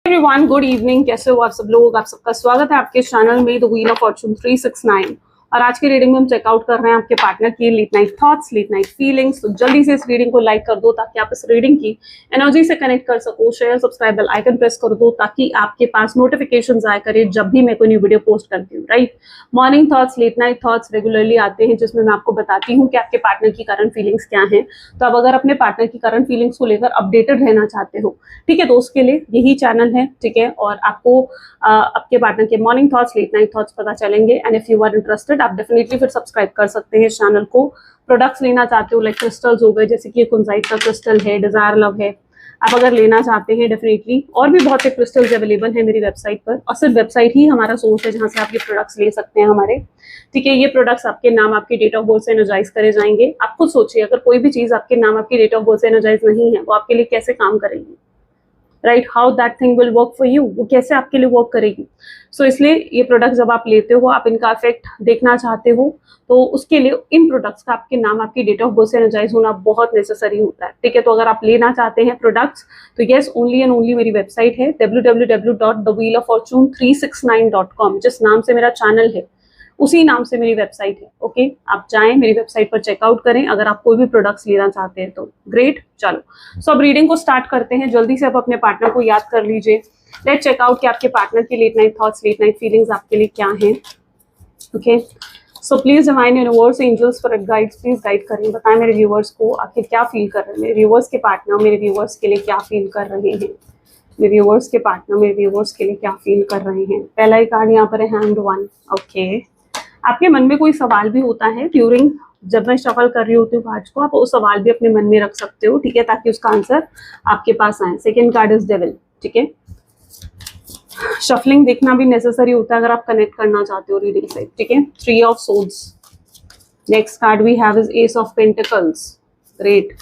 Everyone, good evening. कैसे हो आप सब लोग? आप सबका स्वागत है आपके चैनल में द व्हील ऑफ फॉर्चून 369। और आज की रीडिंग में हम चेकआउट कर रहे हैं आपके पार्टनर की late night thoughts, late night feelings. तो जल्दी से इस रीडिंग को लाइक कर दो ताकि आप इस रीडिंग की एनर्जी से कनेक्ट कर सको। Share, subscribe, bell icon press कर दो ताकि आपके पास नोटिफिकेशन आया करे जब भी मैं कोई न्यू वीडियो पोस्ट करती हूँ। Right, morning thoughts, late night thoughts regularly आते हैं जिसमें मैं आपको बताती हूँ कि आपके पार्टनर की करंट फीलिंग्स क्या हैं। तो आप अगर अपने पार्टनर की करंट फीलिंग्स को लेकर अपडेटेड रहना चाहते हो, ठीक है, तो उसके लिए यही चैनल है। ठीक है, और आपको आपके पार्टनर के morning thoughts, late night thoughts पता चलेंगे। And if you are interested, आप डेफिनेटली फिर सब्सक्राइब कर सकते हैं इस चैनल को। प्रोडक्ट्स लेना चाहते हो, लाइक क्रिस्टल्स हो गए, जैसे कि कुंजाइट का क्रिस्टल है, डिजायर लव है, आप अगर लेना चाहते हैं डेफिनेटली। और भी बहुत से क्रिस्टल्स अवेलेबल है मेरी वेबसाइट पर, और सिर्फ वेबसाइट ही हमारा सोर्स है जहां से आप ये प्रोडक्ट्स ले सकते हैं हमारे। ठीक है, ये प्रोडक्ट्स आपके नाम, आपकी डेट ऑफ बर्थ से एनर्जाइज करे जाएंगे। आप खुद सोचिए, अगर कोई भी चीज आपके नाम, आपकी डेट ऑफ बर्थ से एनर्जाइज नहीं है, वो आपके लिए कैसे काम करेगी? Right, how that thing will work for you, वो कैसे आपके लिए वर्क करेगी? सो इसलिए ये प्रोडक्ट जब आप लेते हो, आप इनका इफेक्ट देखना चाहते हो, तो उसके लिए इन प्रोडक्ट्स का आपके नाम, आपकी डेट ऑफ बर्थ से एनर्जाइज होना बहुत नेसेसरी होता है। ठीक है, तो अगर आप लेना चाहते हैं प्रोडक्ट्स, तो येस, ओनली एंड ओनली मेरी वेबसाइट है www.thewheeloffortune369.com। जिस नाम से मेरा चैनल है उसी नाम से मेरी वेबसाइट है। ओके, आप जाएं मेरी वेबसाइट पर चेकआउट करें अगर आप कोई भी प्रोडक्ट्स लेना चाहते हैं तो। ग्रेट, चलो सो अब रीडिंग को स्टार्ट करते हैं। जल्दी से आप अपने पार्टनर को याद कर लीजिए। लेट चेकआउट कि आपके पार्टनर की late night thoughts, late night feelings आपके लिए क्या हैं। Okay, so please divine universe, angels, for guides, please guide करें, बताएं मेरे व्यूवर्स को आखिर क्या फील कर रहे हैं। मेरे व्यूवर्स के पार्टनर मेरे व्यूवर्स के लिए क्या फील कर रहे हैं। मेरे व्यूवर्स के पार्टनर मेरे व्यूवर्स के लिए क्या फील कर रहे हैं। पहला ही कार्ड यहाँ पर है हैंड वन। ओके, आपके मन में कोई सवाल भी होता है ड्यूरिंग जब मैं शफल कर रही होती हूँ कार्ड्स को, आप वो सवाल भी अपने मन में रख सकते हो। ठीक है, ताकि उसका आंसर आपके पास आए। Second card is devil. ठीक है, शफलिंग देखना भी नेसेसरी होता है अगर आप कनेक्ट करना चाहते हो रीडिंग से। ठीक है, three of swords. Next card we have is ace of pentacles. Great.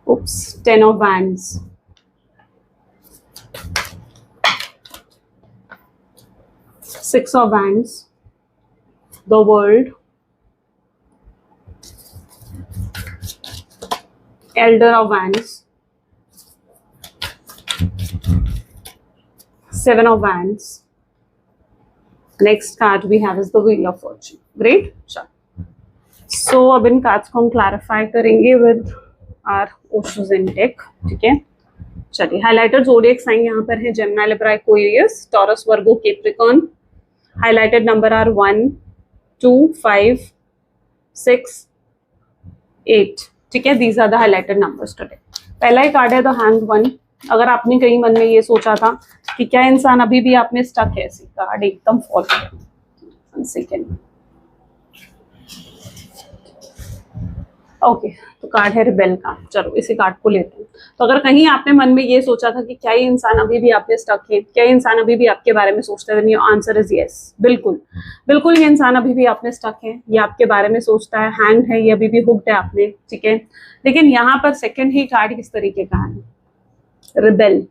Oops, ten of wands. Six of Wands, the World, Elder of Wands, Seven of Wands. Next card we have is the Wheel of Fortune. Great, चलो। So अब इन cards को हम clarify करेंगे with are ओशोस in deck. ठीक है, चलिए। Highlighted zodiac sign यहाँ पर है Gemini, Libra, Aquarius, taurus, Virgo, Capricorn. Highlighted number are 1, 2, 5, 6, 8। ठीक है, these are the highlighted numbers today। पहला ही कार्ड है द हैंड वन। अगर आपने कहीं मन में ये सोचा था कि क्या इंसान अभी भी आप में स्टक है, ऐसी कार्ड एकदम फॉल किया। सेकेंड, ओके, तो कार्ड है रिबेल का। चलो इसी कार्ड को लेते हैं। तो अगर कहीं आपने मन में ये सोचा था कि क्या ये इंसान अभी भी आप में स्टक है, क्या ये इंसान अभी भी आपके बारे में सोचता है, योर आंसर इज यस। बिल्कुल बिल्कुल, ये इंसान अभी भी आप में स्टक है, ये आपके बारे में सोचता है, हैंग है, ये अभी भी हुक्ड है आप में। ठीक है, लेकिन यहाँ पर सेकेंड ही कार्ड किस तरीके का है, रिबेल।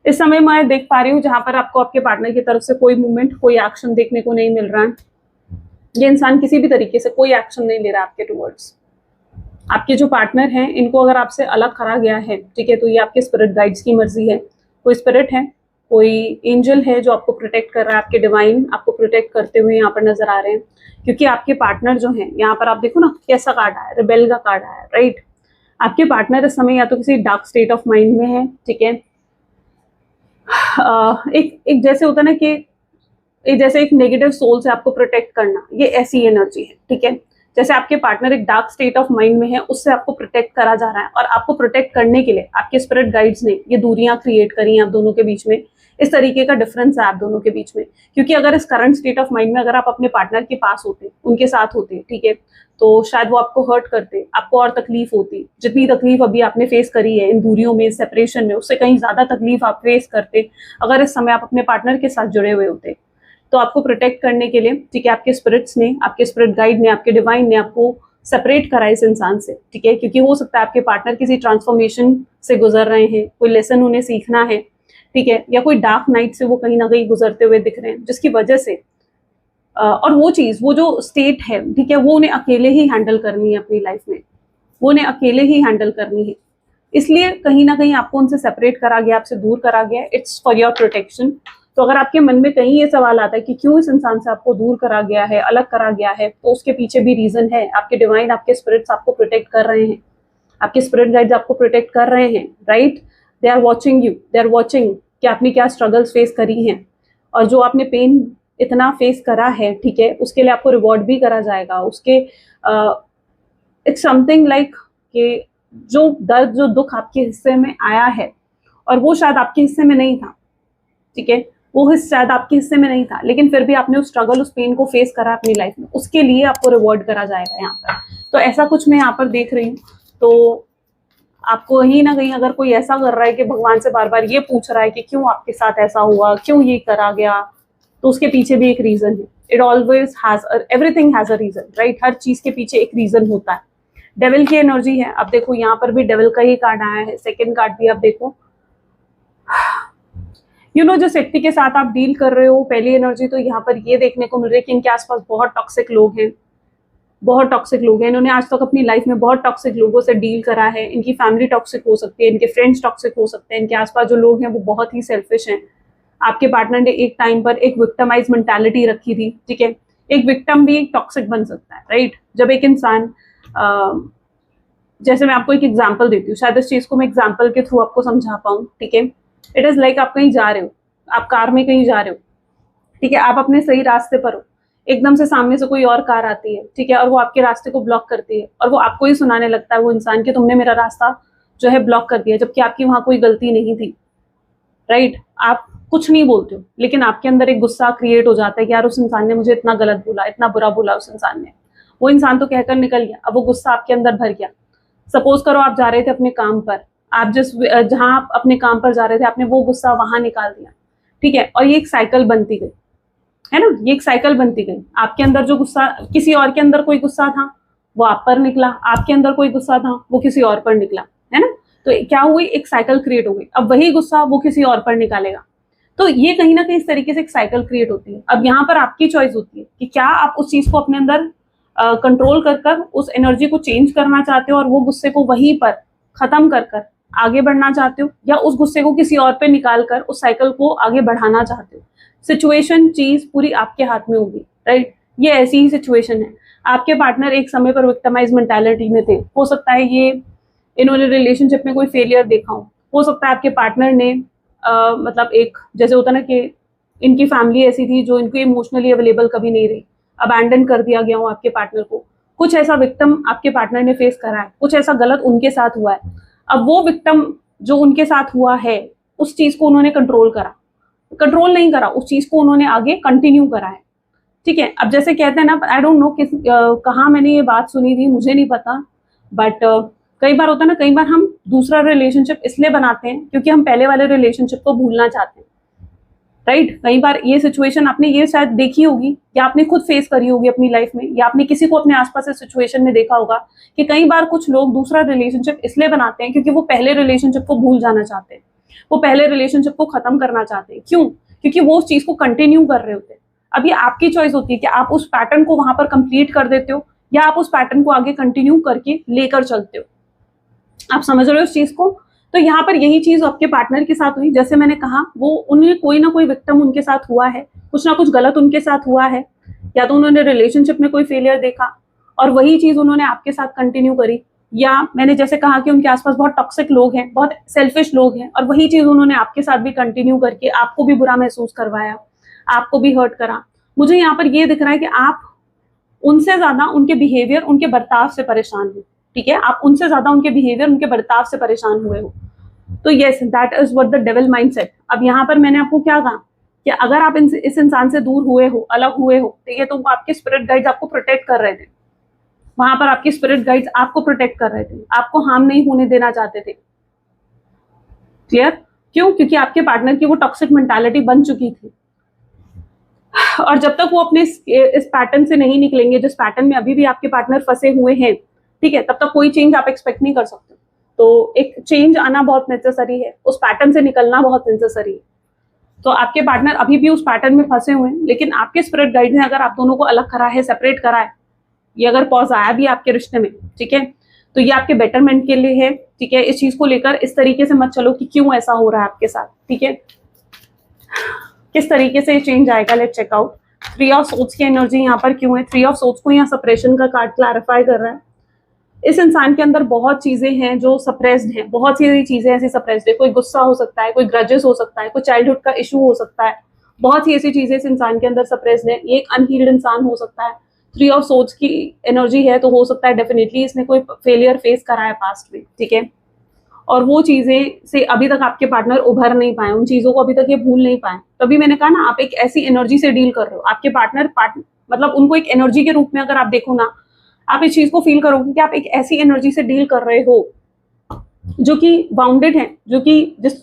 इस समय मैं देख पा रही हूँ जहां पर आपको आपके पार्टनर की तरफ से कोई मूवमेंट, कोई एक्शन देखने को नहीं मिल रहा है। ये इंसान किसी भी तरीके से कोई एक्शन नहीं ले रहा आपके टुवर्ड्स। आपके जो पार्टनर हैं इनको अगर आपसे अलग करा गया है, ठीक है, तो ये आपके स्पिरिट गाइड्स की मर्जी है। कोई स्पिरिट है, कोई एंजल है जो आपको प्रोटेक्ट कर रहा है, आपके डिवाइन आपको प्रोटेक्ट करते हुए यहाँ पर नजर आ रहे हैं। क्योंकि आपके पार्टनर जो हैं, यहाँ पर आप देखो ना कैसा कार्ड आया, रिबेल का कार्ड आया। राइट, आपके पार्टनर इस समय या तो किसी डार्क स्टेट ऑफ माइंड में है। ठीक है, एक जैसे होता है ना कि जैसे एक नेगेटिव सोल से आपको प्रोटेक्ट करना, ये ऐसी एनर्जी है। ठीक है, जैसे आपके पार्टनर एक डार्क स्टेट ऑफ माइंड में है, उससे आपको प्रोटेक्ट करा जा रहा है। और आपको प्रोटेक्ट करने के लिए आपके स्पिरिट गाइड्स ने ये दूरियां क्रिएट करी हैं आप दोनों के बीच में। इस तरीके का डिफरेंस है आप दोनों के बीच में। क्योंकि अगर इस करंट स्टेट ऑफ माइंड में अगर आप अपने पार्टनर के पास होते, उनके साथ होते, ठीक है, तो शायद वो आपको हर्ट करते, आपको और तकलीफ होती। जितनी तकलीफ अभी आपने फेस करी है इन दूरियों में, सेपरेशन में, उससे कहीं ज्यादा तकलीफ आप फेस करते अगर इस समय आप अपने पार्टनर के साथ जुड़े हुए होते। तो आपको प्रोटेक्ट करने के लिए, ठीक है, आपके स्पिरिट्स ने, आपके स्पिरिट गाइड ने, आपके डिवाइन ने आपको सेपरेट करा इस इंसान से। ठीक है, क्योंकि हो सकता है आपके पार्टनर किसी ट्रांसफॉर्मेशन से गुजर रहे हैं, कोई लेसन उन्हें सीखना है। ठीक है, या कोई डार्क नाइट से वो कहीं ना कहीं गुजरते हुए दिख रहे हैं, जिसकी वजह से और वो चीज, वो जो स्टेट है, ठीक है, वो उन्हें अकेले ही हैंडल करनी है अपनी लाइफ में, वो उन्हें अकेले ही हैंडल करनी है। इसलिए कहीं ना कहीं आपको उनसे सेपरेट करा गया, आपसे दूर करा गया। It's for your protection. तो अगर आपके मन में कहीं ये सवाल आता है कि क्यों इस इंसान से आपको दूर करा गया है, अलग करा गया है, तो उसके पीछे भी रीजन है। आपके डिवाइन, आपके स्पिरिट्स आपको प्रोटेक्ट कर रहे हैं, आपके स्पिरिट गाइड्स आपको प्रोटेक्ट कर रहे हैं, right. They are watching you, they are watching कि आपने क्या स्ट्रगल्स फेस करी हैं, और जो आपने पेन इतना फेस करा है, ठीक है, उसके लिए आपको रिवॉर्ड भी करा जाएगा। उसके इट्स समथिंग लाइक कि जो दर्द, जो दुख आपके हिस्से में आया है, और वो शायद आपके हिस्से में नहीं था, ठीक है, वो हिस्सा शायद आपके हिस्से में नहीं था, लेकिन फिर भी आपने उस स्ट्रगल, उस पेन को फेस करा अपनी लाइफ में, उसके लिए आपको रिवॉर्ड करा जाएगा यहाँ पर। तो ऐसा कुछ मैं यहाँ पर देख रही हूँ। तो आपको कहीं ना कहीं अगर कोई ऐसा कर रहा है कि भगवान से बार बार ये पूछ रहा है कि क्यों आपके साथ ऐसा हुआ, क्यों ये करा गया, तो उसके पीछे भी एक रीजन है। It always has, everything has a reason, right. हर चीज के पीछे एक रीजन होता है। डेविल की एनर्जी है। अब देखो यहाँ पर भी डेविल का ही कार्ड आया है, सेकंड कार्ड भी। अब देखो जिस व्यक्ति के साथ आप डील कर रहे हो, पहली एनर्जी तो यहाँ पर ये देखने को मिल रही है कि इनके आसपास बहुत टॉक्सिक लोग हैं, बहुत टॉक्सिक लोग हैं। इन्होंने आज तक अपनी लाइफ में बहुत टॉक्सिक लोगों से डील करा है। इनकी फैमिली टॉक्सिक हो सकती है, इनके फ्रेंड्स टॉक्सिक हो सकते हैं, इनके आसपास जो लोग हैं वो बहुत ही सेल्फिश हैं। आपके पार्टनर ने एक टाइम पर एक विक्टिमाइज मेंटालिटी रखी थी, ठीक है। एक विक्टिम भी एक टॉक्सिक बन सकता है, राइट। जब एक इंसान, जैसे मैं आपको एक एग्जाम्पल देती हूँ, शायद इस चीज को मैं एग्जाम्पल के थ्रू आपको समझा पाऊँ, ठीक है। इट इज लाइक आप कहीं जा रहे हो, आप कार में कहीं जा रहे हो, ठीक है, आप अपने सही रास्ते पर हो, एकदम से सामने से कोई और कार आती है, ठीक है, और वो आपके रास्ते को ब्लॉक करती है, और वो आपको ही सुनाने लगता है, वो इंसान, कि तुमने मेरा रास्ता जो है ब्लॉक कर दिया, जबकि आपकी वहां कोई गलती नहीं थी, राइट। आप कुछ नहीं बोलते हो, लेकिन आपके अंदर एक गुस्सा क्रिएट हो जाता है कि यार उस इंसान ने मुझे इतना गलत बोला, इतना बुरा बोला उस इंसान ने। वो इंसान तो कहकर निकल गया, अब वो गुस्सा आपके अंदर भर गया। सपोज करो आप जा रहे थे अपने काम पर, आप जहां आप अपने काम पर जा रहे थे, आपने वो गुस्सा वहां निकाल दिया, ठीक है, और ये एक साइकिल बनती गई, है ना, ये एक साइकिल बनती गई। आपके अंदर जो गुस्सा, किसी और के अंदर कोई गुस्सा था वो आप पर निकला, आपके अंदर कोई गुस्सा था वो किसी और पर निकला, है ना। तो क्या हुई, एक साइकिल क्रिएट हो गई। अब वही गुस्सा वो किसी और पर निकालेगा, तो ये कहीं ना कहीं इस तरीके से एक साइकिल क्रिएट होती है। अब यहाँ पर आपकी चॉइस होती है कि क्या आप उस चीज को अपने अंदर कंट्रोल कर उस एनर्जी को चेंज करना चाहते हो, और वो गुस्से को वहीं पर खत्म कर आगे बढ़ना चाहते हो, या उस गुस्से को किसी और पे निकाल कर उस साइकिल को आगे बढ़ाना चाहते हो। सिचुएशन, चीज पूरी आपके हाथ में होगी, राइट। ये ऐसी ही सिचुएशन है। आपके पार्टनर एक समय पर विक्टिमाइज मेंटालिटी में थे, हो सकता है ये इन्होंने रिलेशनशिप में कोई फेलियर देखा हो सकता है आपके पार्टनर ने मतलब एक, जैसे होता ना कि इनकी फैमिली ऐसी थी जो इनको इमोशनली अवेलेबल कभी नहीं रही, अबैंडन कर दिया गया हो आपके पार्टनर को। कुछ ऐसा विक्टिम आपके पार्टनर ने फेस करा है, कुछ ऐसा गलत उनके साथ हुआ है। अब वो विक्टिम जो उनके साथ हुआ है, उस चीज को उन्होंने कंट्रोल नहीं करा, उस चीज को उन्होंने आगे कंटिन्यू करा है, ठीक है। अब जैसे कहते हैं ना, आई डोंट नो कहाँ मैंने ये बात सुनी थी, मुझे नहीं पता, बट कई बार होता है ना, कई बार हम दूसरा रिलेशनशिप इसलिए बनाते हैं क्योंकि हम पहले वाले रिलेशनशिप को भूलना चाहते हैं, राइट। कई बार ये सिचुएशन आपने ये शायद देखी होगी, या आपने खुद फेस करी होगी अपनी लाइफ में, या आपने किसी को अपने आसपास इस सिचुएशन में देखा होगा कि कई बार कुछ लोग दूसरा रिलेशनशिप इसलिए बनाते हैं क्योंकि वो पहले रिलेशनशिप को भूल जाना चाहते हैं, वो पहले रिलेशनशिप को खत्म करना चाहते हैं। क्यों? क्योंकि वो उस चीज को कंटिन्यू कर रहे होते हैं। अब ये आपकी चॉइस होती है कि आप उस पैटर्न को वहां पर कंप्लीट कर देते हो, या आप उस पैटर्न को आगे कंटिन्यू करके लेकर चलते हो। आप समझ रहे हो उस चीज को? तो यहाँ पर यही चीज आपके पार्टनर के साथ हुई। जैसे मैंने कहा, वो उन्हें कोई ना कोई विक्टिम उनके साथ हुआ है, कुछ ना कुछ गलत उनके साथ हुआ है, या तो उन्होंने रिलेशनशिप में कोई फेलियर देखा और वही चीज उन्होंने आपके साथ कंटिन्यू करी, या मैंने जैसे कहा कि उनके आसपास बहुत टॉक्सिक लोग हैं, बहुत सेल्फिश लोग हैं, और वही चीज उन्होंने आपके साथ भी कंटिन्यू करके आपको भी बुरा महसूस करवाया, आपको भी हर्ट करा। मुझे यहाँ पर ये दिख रहा है कि आप उनसे ज्यादा उनके बिहेवियर, उनके बर्ताव से परेशान हो, ठीक है। आप उनसे ज्यादा उनके बिहेवियर, उनके बर्ताव से परेशान हुए हो। तो yes, that is what the devil mindset. अब यहाँ पर मैंने आपको क्या कहा कि अगर आप इस इंसान से दूर हुए हो, अलग हुए हो, ठीक है, तो आपके स्पिरिट गाइड्स आपको प्रोटेक्ट कर रहे थे। वहां पर आपके स्पिरिट गाइड्स आपको प्रोटेक्ट कर रहे थे, आपको हार्म नहीं होने देना चाहते थे। क्लियर? क्यों? क्योंकि आपके पार्टनर की वो टॉक्सिक मेंटालिटी बन चुकी थी, और जब तक वो अपने इस पैटर्न से नहीं निकलेंगे, जिस पैटर्न में अभी भी आपके पार्टनर फंसे हुए हैं, ठीक है, तब तक कोई चेंज आप एक्सपेक्ट नहीं कर सकते। तो एक चेंज आना बहुत नेसेसरी है, उस पैटर्न से निकलना बहुत नेसेसरी है। तो आपके पार्टनर अभी भी उस पैटर्न में फंसे हुए हैं, लेकिन आपके स्पिरिट गाइड ने अगर आप दोनों को अलग करा है, सेपरेट करा है, ये अगर पॉज आया भी आपके रिश्ते में, ठीक है, तो ये आपके बेटरमेंट के लिए है, ठीक है। इस चीज को लेकर इस तरीके से मत चलो कि क्यों ऐसा हो रहा है आपके साथ, ठीक है। किस तरीके से चेंज आएगा, let's check out. 3 of swords की एनर्जी यहाँ पर क्यों है? 3 ऑफ सोर्ड्स को यहाँ सप्रेशन का कार्ड क्लैरिफाई कर रहा है। इस इंसान के अंदर बहुत चीजें हैं जो सप्रेस्ड हैं, बहुत सी चीजें ऐसी सप्रेस्ड है। कोई गुस्सा हो सकता है, कोई ग्रजेस हो सकता है, कोई चाइल्डहुड का इशू हो सकता है, बहुत सी ऐसी चीजें इस इंसान के अंदर सप्रेस्ड है। ये एक अनहील्ड इंसान हो सकता है। 3 ऑफ सोर्ड्स की एनर्जी है तो हो सकता है डेफिनेटली इसने कोई फेलियर फेस करा है पास्ट में, ठीक है। और वो चीजें से अभी तक आपके पार्टनर उभर नहीं पाए, उन चीजों को अभी तक ये भूल नहीं पाए। तभी मैंने कहा ना, आप एक ऐसी एनर्जी से डील कर रहे हो। आपके पार्टनर मतलब उनको एक एनर्जी के रूप में अगर आप देखो ना, आप इस चीज को फील करोगे कि आप एक ऐसी एनर्जी से डील कर रहे हो जो कि बाउंडेड है, जो कि जिस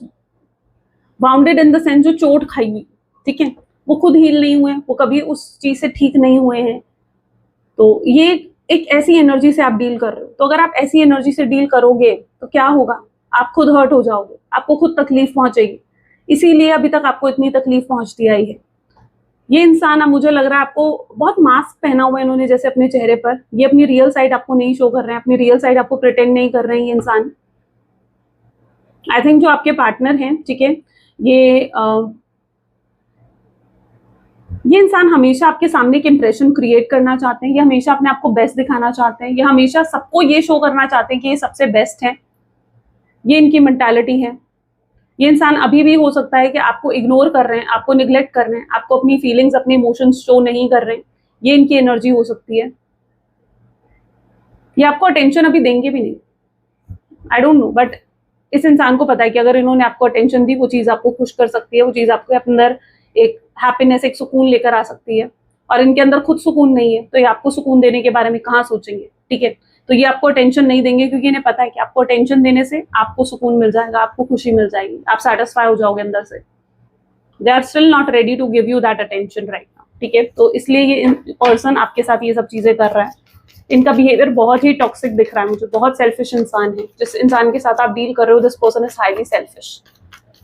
बाउंडेड इन द सेंस जो चोट खाई हुई, ठीक है। वो खुद हील नहीं हुए, वो कभी उस चीज से ठीक नहीं हुए हैं। तो ये एक ऐसी एनर्जी से आप डील कर रहे हो। तो अगर आप ऐसी एनर्जी से डील करोगे तो क्या होगा? आप खुद हर्ट हो जाओगे, आपको खुद तकलीफ पहुंचेगी। इसीलिए अभी तक आपको इतनी तकलीफ पहुंचती आई है। ये इंसान, अब मुझे लग रहा है आपको बहुत मास्क पहना हुआ है इन्होंने जैसे अपने चेहरे पर। ये अपनी रियल साइड आपको नहीं शो कर रहे हैं, अपनी रियल साइड आपको प्रिटेंड नहीं कर रहे हैं ये इंसान। आई थिंक जो आपके पार्टनर हैं, ठीक है, ये इंसान हमेशा आपके सामने एक इंप्रेशन क्रिएट करना चाहते हैं। ये हमेशा अपने आप को बेस्ट दिखाना चाहते हैं। ये हमेशा सबको ये शो करना चाहते हैं कि ये सबसे बेस्ट है। ये इनकी मेंटालिटी है। ये इंसान अभी भी हो सकता है कि आपको इग्नोर कर रहे हैं, आपको निग्लेक्ट कर रहे हैं, आपको अपनी फीलिंग्स, अपने इमोशंस शो नहीं कर रहे हैं। ये इनकी एनर्जी हो सकती है। ये आपको अटेंशन अभी देंगे भी नहीं, आई डोंट नो, बट इस इंसान को पता है कि अगर इन्होंने आपको अटेंशन दी, वो चीज आपको खुश कर सकती है, वो चीज आपके अंदर एक हैप्पीनेस, एक सुकून लेकर आ सकती है। और इनके अंदर खुद सुकून नहीं है तो ये आपको सुकून देने के बारे में कहाँ सोचेंगे, ठीक है। तो ये आपको अटेंशन नहीं देंगे क्योंकि इन्हें पता है कि आपको अटेंशन देने से आपको सुकून मिल जाएगा, आपको खुशी मिल जाएगी, आप सेटिस्फाई हो जाओगे अंदर से। They are still not ready to give you that attention right now, ठीक है। तो इसलिए ये पर्सन आपके साथ ये सब चीजें कर रहा है। इनका बिहेवियर बहुत ही टॉक्सिक दिख रहा है मुझे, बहुत सेल्फिश इंसान है। जिस इंसान के साथ आप डील कर रहे हो, this person is highly selfish,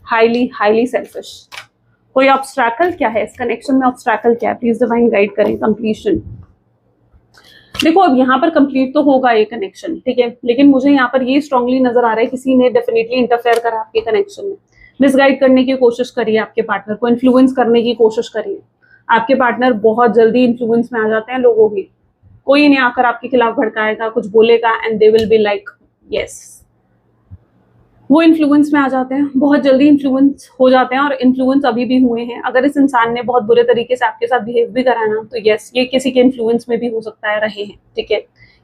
highly selfish. कोई ऑब्स्ट्रैकल क्या है इस कनेक्शन में? ऑब्स्ट्रैकल क्या है? प्लीज डिवाइन गाइड करें। कंप्लीशन, देखो अब यहाँ पर कंप्लीट तो होगा ये कनेक्शन, ठीक है, लेकिन मुझे यहाँ पर ये स्ट्रांगली नजर आ रहा है किसी ने डेफिनेटली इंटरफेयर करा आपके कनेक्शन में, मिसगाइड करने की कोशिश करिए, आपके पार्टनर को इन्फ्लुएंस करने की कोशिश करिए। आपके पार्टनर बहुत जल्दी इन्फ्लुएंस में आ जाते हैं लोगों की। कोई इन्हें आकर आपके खिलाफ भड़काएगा, कुछ बोलेगा and they will be like yes, वो इन्फ्लुएंस में आ जाते हैं, बहुत जल्दी इन्फ्लुएंस हो जाते हैं और इन्फ्लुएंस अभी भी हुए हैं। अगर इस इंसान ने बहुत बुरे तरीके से आपके साथ बिहेव भी करा ना, तो यस, ये किसी के इन्फ्लुएंस में भी हो सकता है रहे हैं, ठीक है।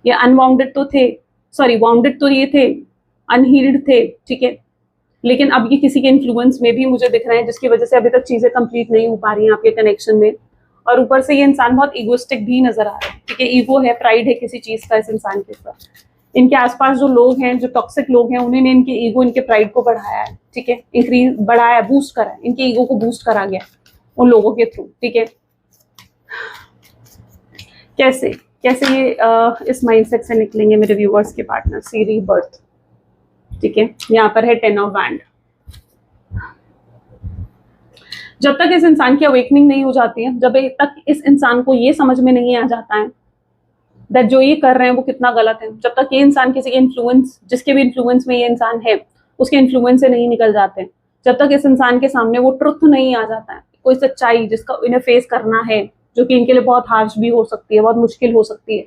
ये अनवाउंडेड तो थे, सॉरी वाउंडेड तो ये थे, अनहील्ड थे, ठीक है, लेकिन अब ये किसी के इन्फ्लुएंस में भी मुझे दिख रहे हैं, जिसकी वजह से अभी तक चीजें कंप्लीट नहीं हो पा रही हैं आपके कनेक्शन में। और ऊपर से ये इंसान बहुत इगोइस्टिक भी नजर आ रहा है, ठीक है। ईगो है, प्राइड है किसी चीज का इस इंसान के साथ। इनके आसपास जो लोग हैं, जो टॉक्सिक लोग हैं, उन्होंने इनके ईगो, इनके प्राइड को बढ़ाया है, ठीक है, इंक्रीज बढ़ाया, बूस्ट करा है, इनके ईगो को बूस्ट करा गया उन लोगों के थ्रू, ठीक है। कैसे कैसे ये इस माइंडसेट से निकलेंगे मेरे व्यूअर्स के पार्टनर? सी रीबर्थ, ठीक है, यहाँ पर है 10 ऑफ वैंड। जब तक इस इंसान की अवेकनिंग नहीं हो जाती है, जब तक इस इंसान को ये समझ में नहीं आ जाता है दैट जो ये कर रहे हैं वो कितना गलत है, जब तक ये इंसान किसी के इन्फ्लुएंस, जिसके भी इन्फ्लुएंस में ये इंसान है, उसके इन्फ्लुएंस से नहीं निकल जाते, जब तक इस इंसान के सामने वो ट्रुथ नहीं आ जाता है, कोई सच्चाई जिसका इन्हें फेस करना है, जो कि इनके लिए बहुत हार्श भी हो सकती है, बहुत मुश्किल हो सकती है,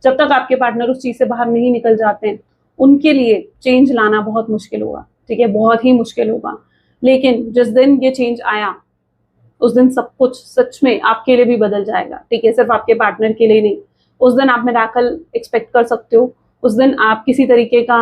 जब तक आपके पार्टनर उस चीज से बाहर नहीं निकल जाते हैं, उनके लिए चेंज लाना बहुत मुश्किल होगा, ठीक है, बहुत ही मुश्किल होगा। लेकिन जिस दिन ये चेंज आया, उस दिन सब कुछ सच में आपके लिए भी बदल जाएगा, ठीक है, सिर्फ आपके पार्टनर के लिए नहीं। उस दिन आप मिरेकल एक्सपेक्ट कर सकते हो। उस दिन आप किसी तरीके का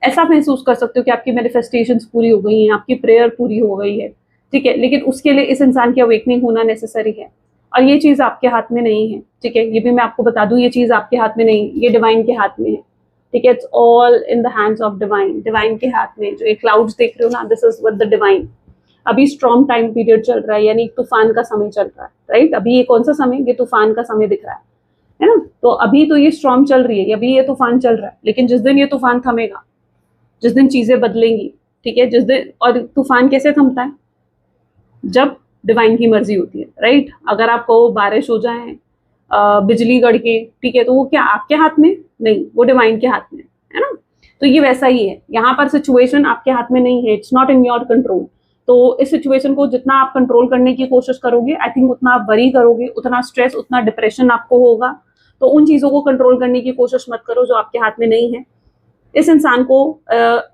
ऐसा महसूस कर सकते हो कि आपकी मैनिफेस्टेशंस पूरी हो गई हैं, आपकी प्रेयर पूरी हो गई है, ठीक है, लेकिन उसके लिए इस इंसान की अवेकनिंग होना नेसेसरी है। और ये चीज़ आपके हाथ में नहीं है, ठीक है, ये भी मैं आपको बता दूं, ये चीज़ आपके हाथ में नहीं, ये डिवाइन के हाथ में है, ठीक है। It's all in the hands of divine, divine के हाथ में। जो ये क्लाउड्स देख रहे हो ना, this is with the divine. अभी स्ट्रॉन्ग टाइम पीरियड चल रहा है, यानी तूफान का समय चल रहा है, राइट। अभी ये कौन सा समय? ये तूफान का समय दिख रहा है ना। तो अभी तो ये स्ट्रॉन्ग चल रही है, अभी ये तूफान चल रहा है, लेकिन जिस दिन ये तूफान थमेगा, जिस दिन चीजें बदलेंगी, ठीक है, जिस दिन, और तूफान कैसे थमता है? जब डिवाइन की मर्जी होती है, राइट। अगर आप कहो बारिश हो जाए, बिजली गड़ के, ठीक है, तो वो क्या आपके हाथ में नहीं, वो डिवाइन के हाथ में है ना। तो ये वैसा ही है, यहाँ पर सिचुएशन आपके हाथ में नहीं है, it's not in your control. तो इस सिचुएशन को जितना आप कंट्रोल करने की कोशिश करोगे, आई थिंक उतना आप वरी करोगे, उतना स्ट्रेस, उतना डिप्रेशन आपको होगा। तो उन चीजों को कंट्रोल करने की कोशिश मत करो जो आपके हाथ में नहीं है। इस इंसान को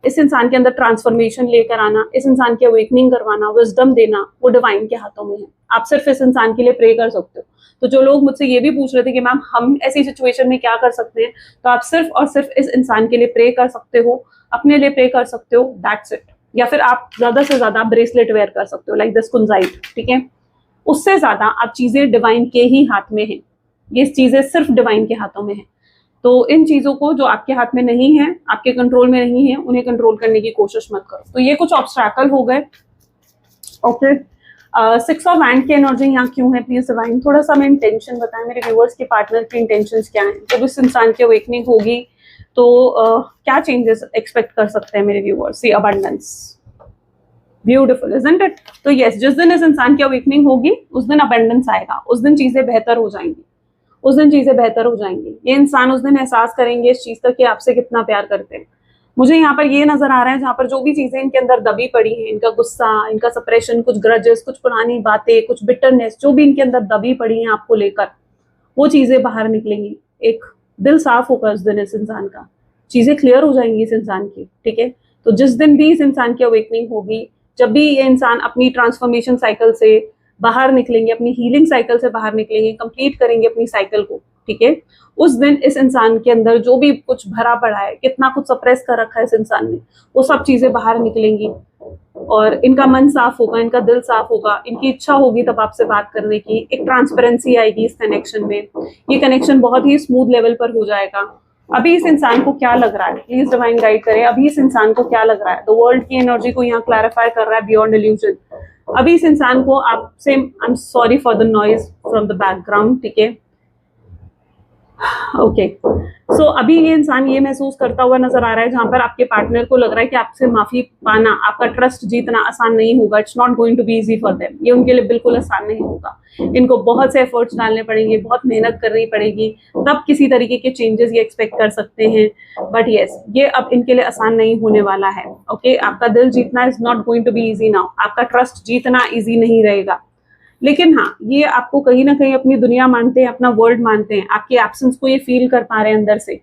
इस इंसान के अंदर ट्रांसफॉर्मेशन लेकर आना, इस इंसान की अवेकनिंग करवाना, विजडम देना, वो डिवाइन के हाथों में है। आप सिर्फ इस इंसान के लिए प्रे कर सकते हो। तो जो लोग मुझसे ये भी पूछ रहे थे कि मैम हम ऐसी सिचुएशन में क्या कर सकते हैं, तो आप सिर्फ और सिर्फ इस इंसान के लिए प्रे कर सकते हो, अपने लिए प्रे कर सकते हो, दैट्स इट। या फिर आप ज्यादा से ज्यादा ब्रेसलेट वेयर कर सकते हो, लाइक दिस कुंजाइट, ठीक है। उससे ज्यादा आप चीजें डिवाइन के ही हाथ में है, ये चीजें सिर्फ डिवाइन के हाथों में है। तो इन चीजों को जो आपके हाथ में नहीं है, आपके कंट्रोल में नहीं है, उन्हें कंट्रोल करने की कोशिश मत करो। तो ये कुछ ऑब्स्ट्रैकल हो गए। ओके, 6 ऑफ हैंड की एनर्जी यहाँ क्यों है, प्लीज डिवाइन थोड़ा सा हमें इंटेंशन बताएं, मेरे व्यूअर्स के पार्टनर की इंटेंशंस क्या हैं। जब इस इंसान की अवेकनिंग होगी तो क्या चेंजेस एक्सपेक्ट कर सकते हैं मेरे viewers. See abundance, beautiful isn't it. तो यस, जिस दिन इस इंसान की अवेकनिंग होगी उस दिन अबंडेंस आएगा, उस दिन चीजें बेहतर हो जाएंगी, उस दिन चीजें बेहतर हो जाएंगी। ये इंसान उस दिन एहसास करेंगे इस चीज का कि आपसे कितना प्यार करते हैं। मुझे यहाँ पर ये नजर आ रहा है, जहाँ पर जो भी चीजें इनके अंदर दबी पड़ी हैं, इनका गुस्सा, इनका सप्रेशन, कुछ ग्रजेस, कुछ पुरानी बातें, कुछ बिटरनेस, जो भी इनके अंदर दबी पड़ी हैं आपको लेकर, वो चीजें बाहर निकलेंगी। एक दिल साफ होगा उस दिन इस इंसान का, चीजें क्लियर हो जाएंगी इस इंसान की, ठीक है। तो जिस दिन भी इस इंसान की अवेकनिंग होगी, जब भी ये इंसान अपनी ट्रांसफॉर्मेशन साइकिल से बाहर निकलेंगे, अपनी हीलिंग साइकिल से बाहर निकलेंगे, कंप्लीट करेंगे अपनी साइकिल को, ठीक है, उस दिन इस इंसान के अंदर जो भी कुछ भरा पड़ा है, कितना कुछ सप्रेस कर रखा है इस इंसान ने, वो सब चीजें बाहर निकलेंगी और इनका मन साफ होगा, इनका दिल साफ होगा, इनकी इच्छा होगी तब आपसे बात करने की, एक ट्रांसपेरेंसी आएगी इस कनेक्शन में, ये कनेक्शन बहुत ही स्मूथ लेवल पर हो जाएगा। अभी इस इंसान को क्या लग रहा है, प्लीज डिवाइन गाइड करें, अभी इस इंसान को क्या लग रहा है। द वर्ल्ड की एनर्जी को यहाँ क्लैरिफाई कर रहा है बियॉन्ड इल्यूजन। अभी इस इंसान को आपसे, I am sorry for the noise from the background, ठीक है, ओके। सो अभी ये इंसान ये महसूस करता हुआ नजर आ रहा है, जहां पर आपके पार्टनर को लग रहा है कि आपसे माफी पाना, आपका ट्रस्ट जीतना आसान नहीं होगा, it's not going to be easy for them, ये उनके लिए बिल्कुल आसान नहीं होगा। इनको बहुत से एफर्ट्स डालने पड़ेंगे, बहुत मेहनत करनी पड़ेगी, तब किसी तरीके के चेंजेस ये एक्सपेक्ट कर सकते हैं। बट यस, ये अब इनके लिए आसान नहीं होने वाला है। ओके, आपका दिल जीतना is not going to be easy now, आपका ट्रस्ट जीतना इजी नहीं रहेगा। लेकिन हाँ, ये आपको कहीं ना कहीं अपनी दुनिया मानते हैं, अपना वर्ल्ड मानते हैं, आपकी एब्सेंस को ये फील कर पा रहे हैं अंदर से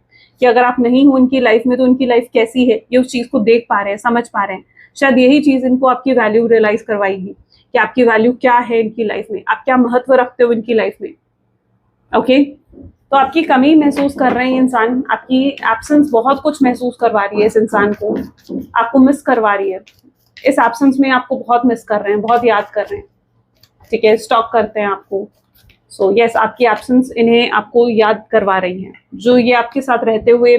कि अगर आप नहीं हो उनकी लाइफ में तो उनकी लाइफ कैसी है, ये उस चीज को देख पा रहे हैं, समझ पा रहे हैं। शायद यही चीज इनको आपकी वैल्यू रियलाइज करवाएगी कि आपकी वैल्यू क्या है इनकी लाइफ में, आप क्या महत्व रखते हो इनकी लाइफ में। ओके, तो आपकी कमी महसूस कर रहे हैं इंसान, आपकी एब्सेंस बहुत कुछ महसूस करवा रही है इस इंसान को, आपको मिस करवा रही है, इस एब्सेंस में आपको बहुत मिस कर रहे हैं, बहुत याद कर रहे हैं, ठीक है, स्टॉक करते हैं आपको। सो यस, आपकी एब्सेंस इन्हें आपको याद करवा रही है, जो ये आपके साथ रहते हुए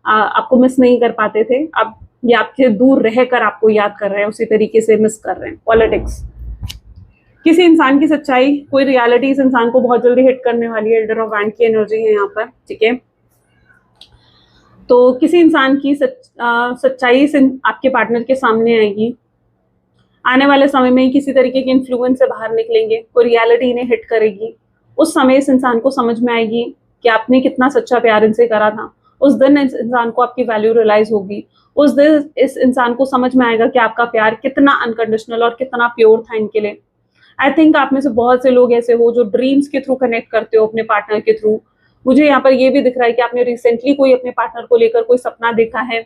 आपको मिस नहीं कर पाते थे, अब ये आपके दूर रहकर आपको याद कर रहे हैं, उसी तरीके से मिस कर रहे हैं। पॉलिटिक्स, किसी इंसान की सच्चाई, कोई रियलिटी इस इंसान को बहुत जल्दी हिट करने वाली है। एल्डर ऑफ हैंड की एनर्जी है यहाँ पर, ठीक है। तो किसी इंसान की सच्चाई से आपके पार्टनर के सामने आएगी, आने वाले समय में ही किसी तरीके के इन्फ्लुएंस से बाहर निकलेंगे, कोई रियलिटी इन्हें हिट करेगी। उस समय इस इंसान को समझ में आएगी कि आपने कितना सच्चा प्यार इनसे करा था। उस दिन इस इंसान को आपकी वैल्यू रियलाइज होगी, उस दिन इस इंसान को समझ में आएगा कि आपका प्यार कितना अनकंडीशनल और कितना प्योर था इनके लिए। आई थिंक आप में से बहुत से लोग ऐसे हो जो ड्रीम्स के थ्रू कनेक्ट करते हो अपने पार्टनर के थ्रू। मुझे यहाँ पर ये भी दिख रहा है कि आपने रिसेंटली कोई अपने पार्टनर को लेकर कोई सपना देखा है,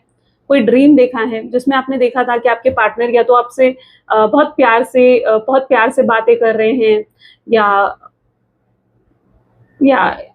कोई ड्रीम देखा है, जिसमें आपने देखा था कि आपके पार्टनर या तो आपसे बहुत प्यार से बातें कर रहे हैं, या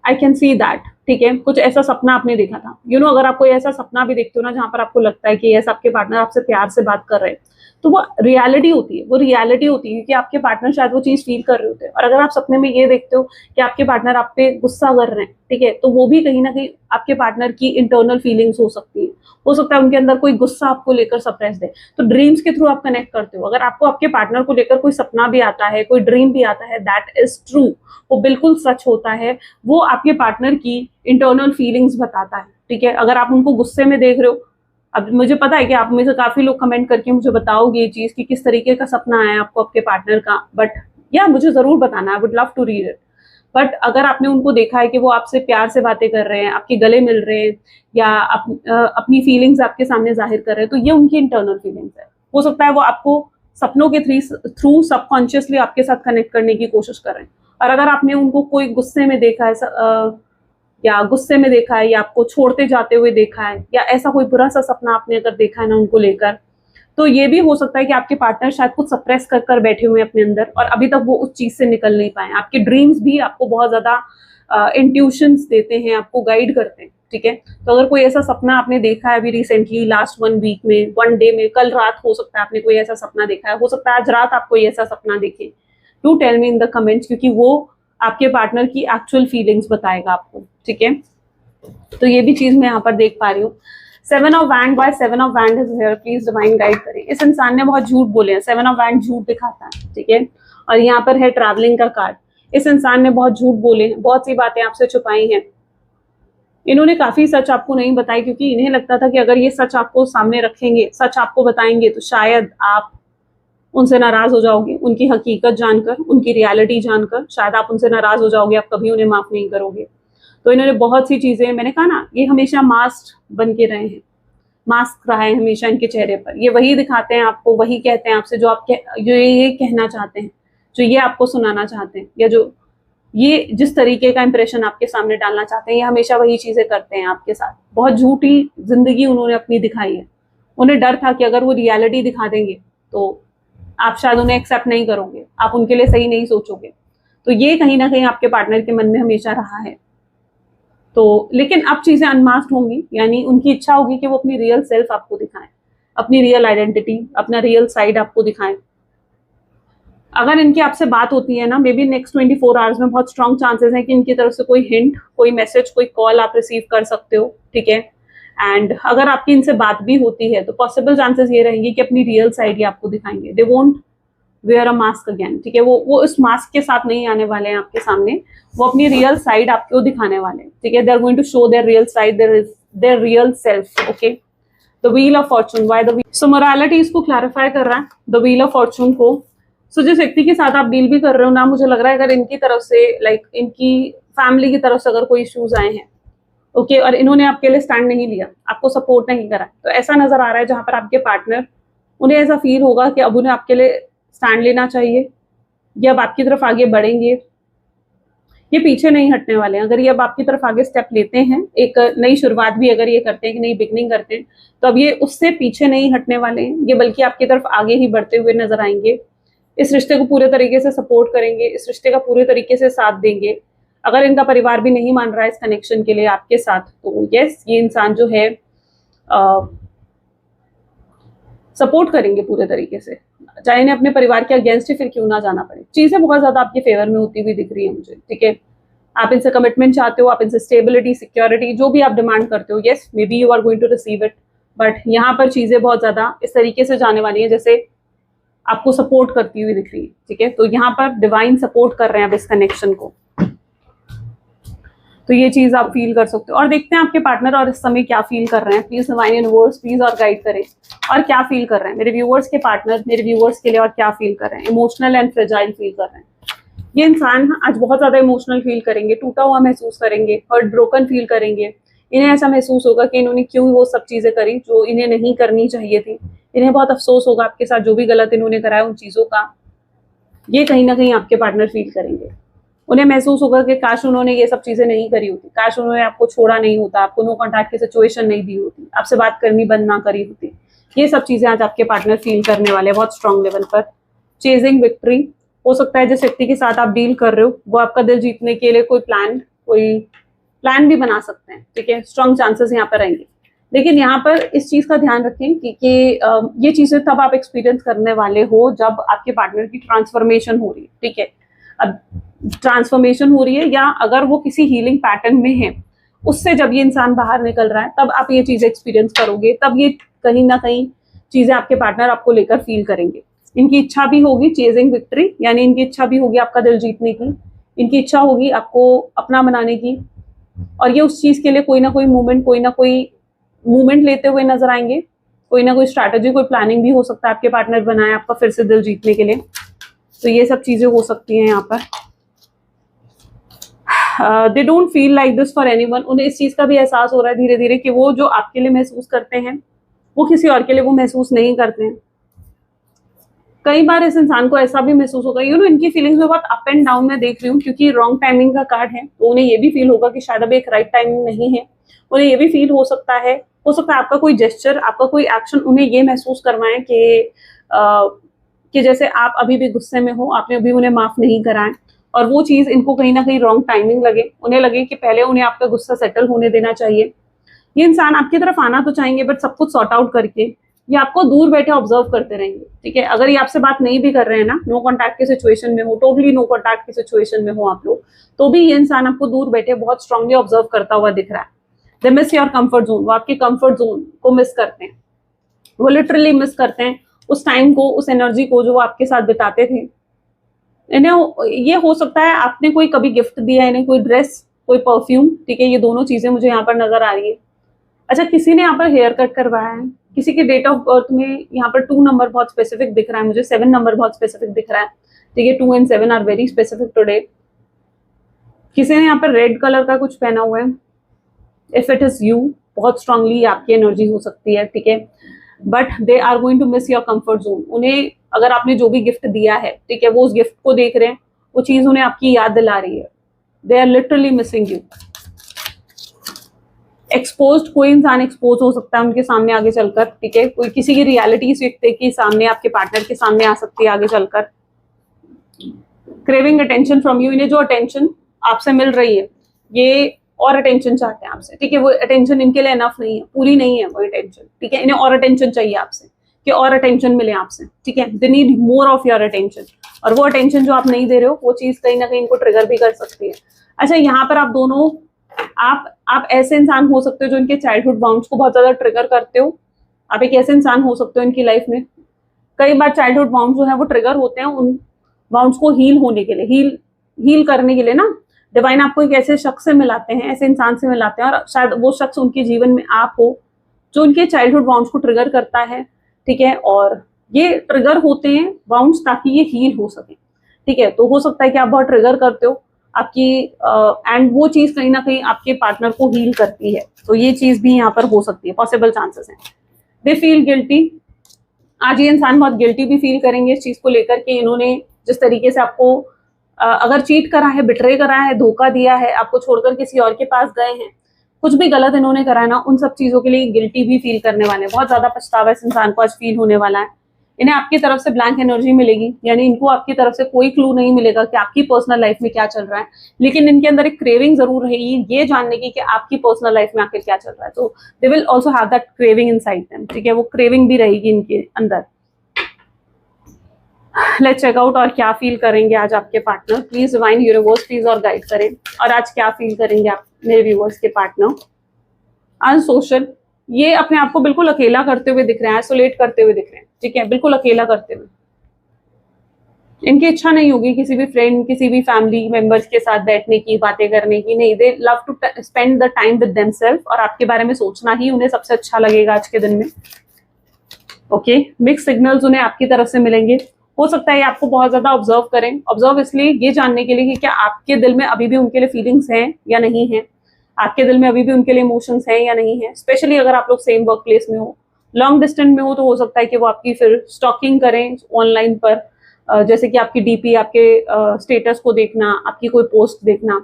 आई कैन सी दैट, ठीक है, कुछ ऐसा सपना आपने देखा था। अगर आप कोई ऐसा सपना भी देखते हो ना, जहां पर आपको लगता है कि ऐसा आपके पार्टनर आपसे प्यार से बात कर रहे हैं, तो वो रियलिटी होती है, क्योंकि आपके पार्टनर शायद वो चीज फील कर रहे होते हैं। और अगर आप सपने में ये देखते हो कि आपके पार्टनर आप पे गुस्सा कर रहे हैं, ठीक है, तो वो भी कहीं ना कहीं आपके पार्टनर की इंटरनल फीलिंग्स हो सकती है। हो सकता है उनके अंदर कोई गुस्सा आपको लेकर सप्रेस दे। तो ड्रीम्स के थ्रू आप कनेक्ट करते हो। अगर आपको आपके पार्टनर को लेकर कोई सपना भी आता है, कोई ड्रीम भी आता है, दैट इज ट्रू, वो बिल्कुल सच होता है। वो आपके पार्टनर की इंटरनल फीलिंग्स बताता है, ठीक है। अगर आप उनको गुस्से में देख रहे हो, अब मुझे पता है कि आप में से काफी लोग कमेंट करके मुझे बताओगे ये चीज कि किस तरीके का सपना आया आपको आपके पार्टनर का, बट या मुझे जरूर बताना, I would love to read it. But अगर आपने उनको देखा है कि वो आपसे प्यार से बातें कर रहे हैं, आपके गले मिल रहे हैं, या अपनी फीलिंग्स आपके सामने जाहिर कर रहे हैं, तो ये उनकी इंटरनल फीलिंग्स है। हो सकता है वो आपको सपनों के थ्रू सबकॉन्शियसली आपके साथ कनेक्ट करने की कोशिश कर रहे हैं। और अगर आपने उनको कोई गुस्से में देखा है, या गुस्से में देखा है, या आपको छोड़ते जाते हुए देखा है, या ऐसा कोई बुरा सा सपना आपने अगर देखा है ना उनको लेकर, तो ये भी हो सकता है कि आपके पार्टनर शायद कुछ सप्रेस कर कर बैठे हुए हैं अपने अंदर, और अभी तक वो उस चीज से निकल नहीं पाए। आपके ड्रीम्स भी आपको बहुत ज्यादा इंट्यूशंस देते हैं, आपको गाइड करते हैं, ठीक है। तो अगर कोई ऐसा सपना आपने देखा है अभी रिसेंटली, लास्ट 1 वीक में, 1 डे में, कल रात हो सकता है आपने कोई ऐसा सपना देखा है, हो सकता है आज रात आप कोई ऐसा सपना देखें, do tell me in the comments, क्योंकि वो आपके पार्टनर की एक्चुअल फीलिंग्स बताएगा आपको, ठीक है। तो ये भी चीज मैं यहाँ पर देख पा रही हूँ। 7 of wand, bye 7 of wand is here, please divine guide करें। इस इंसान ने बहुत झूठ बोले हैं, 7 ऑफ वैंड झूठ दिखाता है, ठीक है। और यहाँ पर है ट्रैवलिंग का कार्ड। इस इंसान ने बहुत झूठ बोले हैं, बहुत सी बातें आपसे छुपाई हैं, इन्होंने काफी सच आपको नहीं बताई, क्योंकि इन्हें लगता था कि अगर ये सच आपको सामने रखेंगे, सच आपको बताएंगे, तो शायद आप उनसे नाराज हो जाओगे। उनकी हकीकत जानकर, उनकी रियलिटी जानकर शायद आप उनसे नाराज हो जाओगे, आप कभी उन्हें माफ नहीं करोगे। तो इन्होंने बहुत सी चीजें, मैंने कहा ना, ये हमेशा मास्क बन के रहे हैं, मास्क रहा है हमेशा इनके चेहरे पर। ये वही दिखाते हैं आपको, वही कहते हैं आपसे जो जो ये कहना चाहते हैं, जो ये आपको सुनाना चाहते हैं, या जो ये जिस तरीके का इंप्रेशन आपके सामने डालना चाहते हैं, ये हमेशा वही चीजें करते हैं आपके साथ। बहुत झूठी जिंदगी उन्होंने अपनी दिखाई है। उन्हें डर था कि अगर वो रियलिटी दिखा देंगे तो आप शायद उन्हें एक्सेप्ट नहीं करोगे, आप उनके लिए सही नहीं सोचोगे। तो ये कहीं ना कहीं आपके पार्टनर के मन में हमेशा रहा है। तो लेकिन अब चीजें अनमास्क्ड होंगी, यानी उनकी इच्छा होगी कि वो अपनी रियल सेल्फ आपको दिखाएं, अपनी रियल आइडेंटिटी, अपना रियल साइड आपको दिखाएं। अगर इनकी आपसे बात होती है ना, मे बी नेक्स्ट 24 आवर्स में बहुत स्ट्रॉन्ग चांसेस हैं कि इनकी तरफ से कोई हिंट, कोई मैसेज, कोई कॉल आप रिसीव कर सकते हो, ठीक है। एंड अगर आपकी इनसे बात भी होती है तो पॉसिबल चांसेस ये रहेंगे कि अपनी रियल साइड ही आपको दिखाएंगे। They won't wear a mask again, ठीक है। वो इस मास्क के साथ नहीं आने वाले हैं आपके सामने, वो अपनी रियल साइड आपको दिखाने वाले हैं, ठीक है। They are going to show their real side, their real self, okay. The wheel of fortune, why the wheel? So morality इसको क्लैरिफाई कर रहा है, द व्हील ऑफ फॉर्चून को। सो जिस व्यक्ति के साथ आप डील भी कर रहे हो ना, मुझे लग रहा है अगर इनकी तरफ से, लाइक इनकी फैमिली की तरफ से अगर कोई इश्यूज आए हैं, ओके, और इन्होंने आपके लिए स्टैंड नहीं लिया, आपको सपोर्ट नहीं करा, तो ऐसा नजर आ रहा है जहां पर आपके पार्टनर, उन्हें ऐसा फील होगा कि अब उन्हें आपके लिए स्टैंड लेना चाहिए, ये अब आपकी तरफ आगे बढ़ेंगे, ये पीछे नहीं हटने वाले हैं। अगर ये अब आपकी तरफ आगे स्टेप लेते हैं, एक नई शुरुआत भी अगर ये करते हैं, कि नई बिगनिंग करते हैं, तो अब ये उससे पीछे नहीं हटने वाले हैं, ये बल्कि आपकी तरफ आगे ही बढ़ते हुए नजर आएंगे। इस रिश्ते को पूरे तरीके से सपोर्ट करेंगे, इस रिश्ते का पूरे तरीके से साथ देंगे। अगर इनका परिवार भी नहीं मान रहा है इस कनेक्शन के लिए आपके साथ, तो यस, ये इंसान जो है सपोर्ट करेंगे पूरे तरीके से, चाहे इन्हें अपने परिवार के अगेंस्ट ही फिर क्यों ना जाना पड़े। चीजें बहुत ज्यादा आपके फेवर में होती हुई दिख रही है मुझे, ठीक है। आप इनसे कमिटमेंट चाहते हो, आप इनसे स्टेबिलिटी, सिक्योरिटी, जो भी आप डिमांड करते हो, yes, maybe you are going to receive it. But यहाँ पर चीजें बहुत ज्यादा इस तरीके से जाने वाली है जैसे आपको सपोर्ट करती हुई दिख रही है, ठीक है। तो यहाँ पर डिवाइन सपोर्ट कर रहे हैं अब इस कनेक्शन को, तो ये चीज आप फील कर सकते हो। और देखते हैं आपके पार्टनर और इस समय क्या फील कर रहे हैं। प्लीज डिवाइन यूनिवर्स, प्लीज और गाइड करें, और क्या फील कर रहे हैं मेरे व्यूअर्स के पार्टनर, मेरे व्यूअर्स के लिए, और क्या फील कर रहे हैं। इमोशनल एंड फ्रेजाइल फील कर रहे हैं ये इंसान, आज बहुत ज्यादा इमोशनल फील करेंगे, टूटा हुआ महसूस करेंगे, हर्ट ब्रोकन फील करेंगे। इन्हें ऐसा महसूस होगा कि इन्होंने क्यों वो सब चीजें करी जो इन्हें नहीं करनी चाहिए थी। इन्हें बहुत अफसोस होगा आपके साथ जो भी गलत इन्होंने कराया उन चीजों का, ये कहीं ना कहीं आपके पार्टनर फील करेंगे। उन्हें महसूस होगा कि काश उन्होंने ये सब चीजें नहीं करी होती, काश उन्होंने आपको छोड़ा नहीं होता, आपको नो कॉन्टैक्ट की सिचुएशन नहीं दी होती, आपसे बात करनी बंद ना करी होती। ये सब चीजें आज आपके पार्टनर फील करने वाले हैं बहुत स्ट्रॉन्ग लेवल पर। चेजिंग विक्ट्री, हो सकता है जिस व्यक्ति के साथ आप डील कर रहे हो वो आपका दिल जीतने के लिए कोई प्लान भी बना सकते हैं, ठीक है। स्ट्रॉन्ग चांसेस यहाँ पर रहेंगे। लेकिन यहाँ पर इस चीज का ध्यान रखें कि ये चीजें तब आप एक्सपीरियंस करने वाले हो जब आपके पार्टनर की ट्रांसफॉर्मेशन हो रही है, ठीक है। अब ट्रांसफॉर्मेशन हो रही है, या अगर वो किसी हीलिंग पैटर्न में है, उससे जब ये इंसान बाहर निकल रहा है तब आप ये चीजें एक्सपीरियंस करोगे, तब ये कहीं ना कहीं चीजें आपके पार्टनर आपको लेकर फील करेंगे। इनकी इच्छा भी होगी चेजिंग विक्ट्री, यानी इनकी इच्छा भी होगी आपका दिल जीतने की, इनकी इच्छा होगी आपको अपना बनाने की, और ये उस चीज के लिए कोई ना कोई मूवमेंट लेते हुए नजर आएंगे। कोई ना कोई स्ट्रैटेजी, कोई प्लानिंग भी हो सकता है आपके पार्टनर बनाए आपका फिर से दिल जीतने के लिए। तो ये सब चीजें हो सकती हैं यहाँ पर। They don't feel like this for anyone. उन्हें इस चीज का भी एहसास हो रहा है धीरे धीरे कि वो जो आपके लिए महसूस करते हैं वो किसी और के लिए वो महसूस नहीं करते हैं। कई बार इस इंसान को ऐसा भी महसूस होगा, इनकी फीलिंग्स में बहुत अप एंड डाउन मैं देख रही हूँ, क्योंकि रॉन्ग टाइमिंग का कार्ड है, तो उन्हें ये भी फील होगा कि शायद अभी एक राइट टाइमिंग नहीं है। उन्हें ये भी फील हो सकता है आपका कोई जेस्चर, आपका कोई एक्शन उन्हें ये महसूस करवाए कि जैसे आप अभी भी गुस्से में हो, आपने अभी उन्हें माफ नहीं करा है, और वो चीज इनको कहीं ना कहीं रॉन्ग टाइमिंग लगे। उन्हें लगे कि पहले उन्हें आपका गुस्सा सेटल होने देना चाहिए। ये इंसान आपकी तरफ आना तो चाहेंगे, बट सब कुछ सॉर्ट आउट करके ये आपको दूर बैठे ऑब्जर्व करते रहेंगे, ठीक है। अगर ये आपसे बात नहीं भी कर रहे हैं ना, नो कॉन्टैक्ट की सिचुएशन में हो, टोटली नो कॉन्टैक्ट की सिचुएशन में हो आप लोग, तो भी ये इंसान आपको दूर बैठे बहुत स्ट्रांगली ऑब्जर्व करता हुआ दिख रहा है। They miss your comfort zone, वो आपके कंफर्ट जोन को मिस करते हैं, वो लिटरली मिस करते हैं उस टाइम को, उस एनर्जी को जो वो आपके साथ बिताते थे। इन्हें ये हो सकता है आपने कोई कभी गिफ्ट दिया, इन्हें कोई ड्रेस, कोई परफ्यूम, ठीक है, ये दोनों चीजें मुझे यहाँ पर नजर आ रही है। अच्छा, किसी ने यहाँ पर हेयर कट करवाया है, किसी के डेट ऑफ बर्थ में यहाँ पर 2 नंबर बहुत स्पेसिफिक दिख रहा है मुझे, 7 नंबर बहुत स्पेसिफिक दिख रहा है, ठीक है। 2 and 7 are very specific today. किसी ने यहाँ पर रेड कलर का कुछ पहना हुआ है, इफ इट इज यू, बहुत स्ट्रांगली आपकी एनर्जी हो सकती है, ठीक है। But they are going to miss your comfort zone. उन्हें अगर आपने जो भी गिफ्ट दिया है, ठीक है, वो उस गिफ्ट को देख रहे हैं, वो चीज उन्हें आपकी याद दिला रही है। They are literally missing you. Exposed, कोई इंसान एक्सपोज हो सकता है उनके सामने आगे चलकर, ठीक है। कोई किसी की रियलिटी इस व्यक्ति के सामने, आपके पार्टनर के सामने आ सकती है आगे चलकर। क्रेविंग अटेंशन फ्रॉम यू, इन्हें जो अटेंशन आपसे मिल रही है, ये और अटेंशन चाहते हैं आपसे, ठीक है। वो अटेंशन इनके लिए इनफ नहीं है, पूरी नहीं है वो अटेंशन, ठीक है। इन्हें और अटेंशन चाहिए आपसे, कि और अटेंशन मिले आपसे, ठीक है। They need more of your attention, और वो अटेंशन जो आप नहीं दे रहे हो, वो चीज कहीं ना कहीं इनको ट्रिगर भी कर सकती है। अच्छा, यहाँ पर आप दोनों, आप ऐसे इंसान हो सकते हो जो इनके चाइल्डहुड बाउंड्स को बहुत ज्यादा ट्रिगर करते हो। आप एक ऐसे इंसान हो सकते हो इनकी लाइफ में, कई बार चाइल्डहुड बाउंड्स जो है वो ट्रिगर होते हैं, उन बाउंड्स को हील होने के लिए, हील करने के लिए ना, डिवाइन आपको एक ऐसे शख्स से मिलाते हैं, ऐसे इंसान से मिलाते हैं, और शायद वो शख्स उनके जीवन में आप हो, जो उनके चाइल्डहुड बाउंड्स को ट्रिगर करता है, ठीक है। और ये ट्रिगर होते हैं बाउंड्स ताकि ये हील हो सके, ठीक है। तो हो सकता है कि आप बहुत ट्रिगर करते हो आपकी, एंड वो चीज कहीं ना कहीं आपके पार्टनर को हील करती है, तो ये चीज भी यहाँ पर हो सकती है, पॉसिबल चांसेस हैं। दे फील गिल्टी, आज ये इंसान बहुत गिल्टी भी फील करेंगे इस चीज को लेकर कि इन्होंने जिस तरीके से आपको अगर चीट करा है, बिट्रे करा है, धोखा दिया है, आपको छोड़कर किसी और के पास गए हैं, कुछ भी गलत इन्होंने करा है ना, उन सब चीजों के लिए गिल्टी भी फील करने वाले हैं। बहुत ज्यादा पछतावा इस इंसान को आज फील होने वाला है। इन्हें आपकी तरफ से ब्लैंक एनर्जी मिलेगी, यानी इनको आपकी तरफ से कोई क्लू नहीं मिलेगा कि आपकी पर्सनल लाइफ में क्या चल रहा है, लेकिन इनके अंदर एक क्रेविंग जरूर रहेगी ये जानने की कि आपकी पर्सनल लाइफ में आखिर क्या चल रहा है। तो they will also have that craving inside them, ठीक है। वो क्रेविंग भी रहेगी इनके अंदर। लेट्स चेक आउट और क्या फील करेंगे आज आपके partner. Please divine universe please और गाइड करें, और आज क्या फील करेंगे आप मेरे व्यूअर्स के पार्टनर। आज सोशल, ये अपने आप को बिल्कुल अकेला करते हुए दिख रहे हैं, आइसोलेट करते हुए दिख रहे हैं, ठीक है, बिल्कुल अकेला करते हुए। इनकी इच्छा नहीं होगी किसी भी फ्रेंड, किसी भी फैमिली मेंबर्स के साथ बैठने की, बातें करने की, नहीं। They love to spend the time with themselves, और आपके बारे में सोचना ही उन्हें सबसे अच्छा लगेगा आज के दिन में। ओके, मिक्स सिग्नल्स उन्हें आपकी तरफ से मिलेंगे। हो सकता है आपको बहुत ज्यादा ऑब्जर्व करें, ऑब्जर्व इसलिए ये जानने के लिए कि क्या आपके दिल में अभी भी उनके लिए फीलिंग्स हैं या नहीं है, आपके दिल में अभी भी उनके लिए इमोशंस हैं या नहीं है। स्पेशली अगर आप लोग सेम वर्क प्लेस में हो, लॉन्ग डिस्टेंस में हो, तो हो सकता है कि वो आपकी फिर स्टॉकिंग करें ऑनलाइन पर, जैसे कि आपकी डीपी, आपके स्टेटस को देखना, आपकी कोई पोस्ट देखना,